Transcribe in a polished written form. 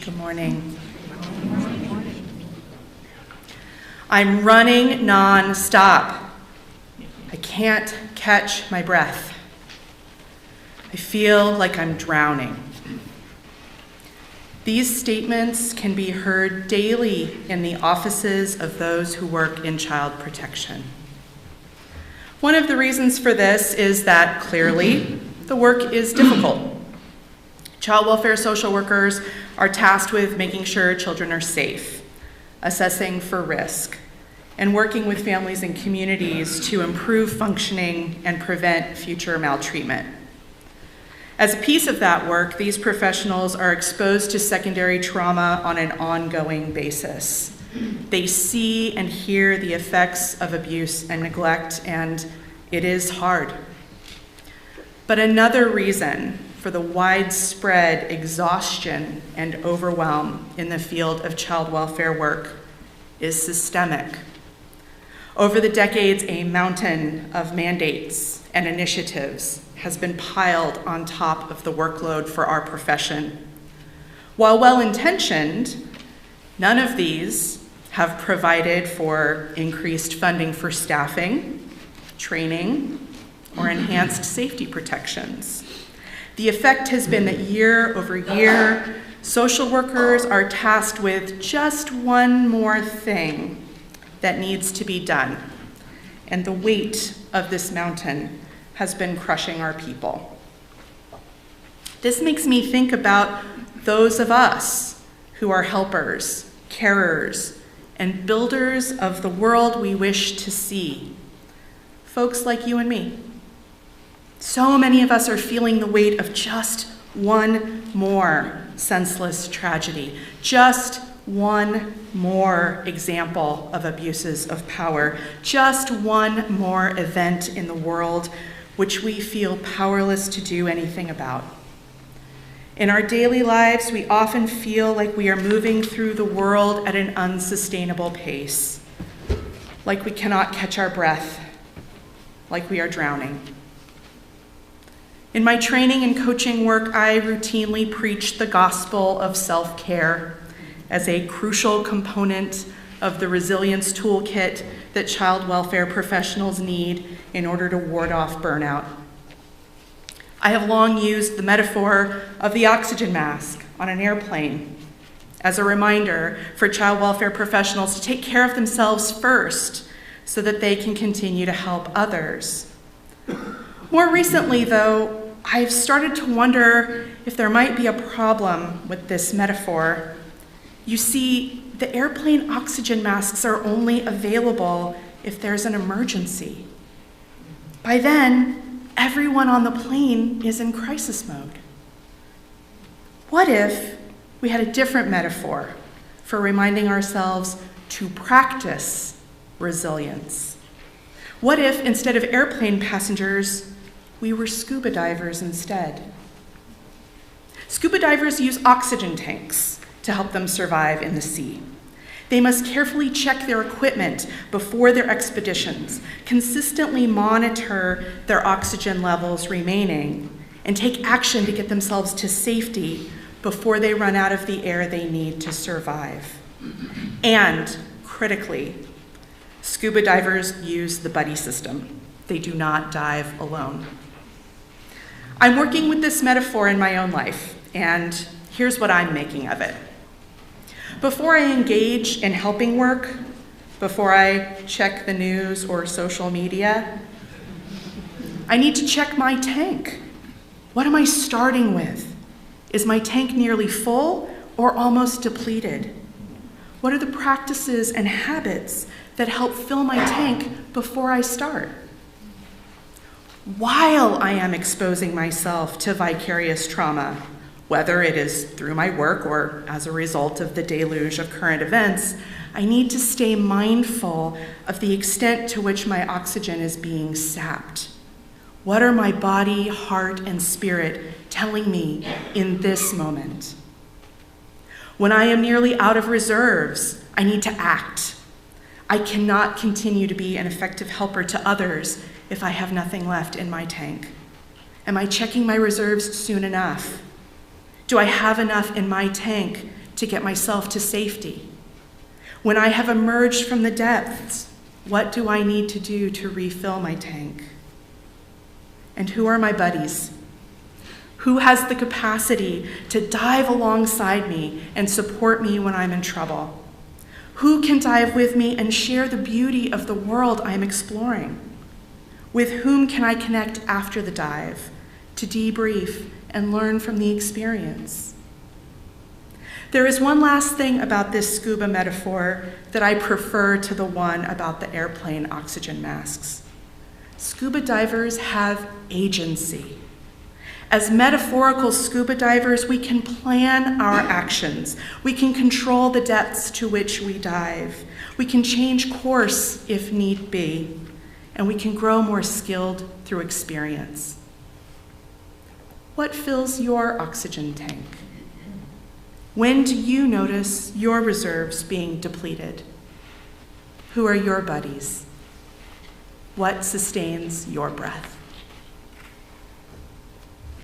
Good morning. I'm running non-stop. I can't catch my breath. I feel like I'm drowning. These statements can be heard daily in the offices of those who work in child protection. One of the reasons for this is that clearly the work is difficult. Child welfare social workers are tasked with making sure children are safe, assessing for risk, and working with families and communities to improve functioning and prevent future maltreatment. As a piece of that work, these professionals are exposed to secondary trauma on an ongoing basis. They see and hear the effects of abuse and neglect, and it is hard. But another reason for the widespread exhaustion and overwhelm in the field of child welfare work is systemic. Over the decades, a mountain of mandates and initiatives has been piled on top of the workload for our profession. While well-intentioned, none of these have provided for increased funding for staffing, training, or enhanced safety protections. The effect has been that year over year, social workers are tasked with just one more thing that needs to be done, and the weight of this mountain has been crushing our people. This makes me think about those of us who are helpers, carers, and builders of the world we wish to see. Folks like you and me. So many of us are feeling the weight of just one more senseless tragedy, just one more example of abuses of power, just one more event in the world which we feel powerless to do anything about. In our daily lives, we often feel like we are moving through the world at an unsustainable pace, like we cannot catch our breath, like we are drowning. In my training and coaching work, I routinely preach the gospel of self-care as a crucial component of the resilience toolkit that child welfare professionals need in order to ward off burnout. I have long used the metaphor of the oxygen mask on an airplane as a reminder for child welfare professionals to take care of themselves first so that they can continue to help others. More recently, though, I've started to wonder if there might be a problem with this metaphor. You see, the airplane oxygen masks are only available if there's an emergency. By then, everyone on the plane is in crisis mode. What if we had a different metaphor for reminding ourselves to practice resilience? What if, instead of airplane passengers, we were scuba divers instead? Scuba divers use oxygen tanks to help them survive in the sea. They must carefully check their equipment before their expeditions, consistently monitor their oxygen levels remaining, and take action to get themselves to safety before they run out of the air they need to survive. And, critically, scuba divers use the buddy system. They do not dive alone. I'm working with this metaphor in my own life, and here's what I'm making of it. Before I engage in helping work, before I check the news or social media, I need to check my tank. What am I starting with? Is my tank nearly full or almost depleted? What are the practices and habits that help fill my tank before I start? While I am exposing myself to vicarious trauma, whether it is through my work or as a result of the deluge of current events, I need to stay mindful of the extent to which my oxygen is being sapped. What are my body, heart, and spirit telling me in this moment? When I am nearly out of reserves, I need to act. I cannot continue to be an effective helper to others if I have nothing left in my tank. Am I checking my reserves soon enough? Do I have enough in my tank to get myself to safety? When I have emerged from the depths, what do I need to do to refill my tank? And who are my buddies? Who has the capacity to dive alongside me and support me when I'm in trouble? Who can dive with me and share the beauty of the world I'm exploring? With whom can I connect after the dive to debrief and learn from the experience? There is one last thing about this scuba metaphor that I prefer to the one about the airplane oxygen masks. Scuba divers have agency. As metaphorical scuba divers, we can plan our actions. We can control the depths to which we dive. We can change course if need be, and we can grow more skilled through experience. What fills your oxygen tank? When do you notice your reserves being depleted? Who are your buddies? What sustains your breath?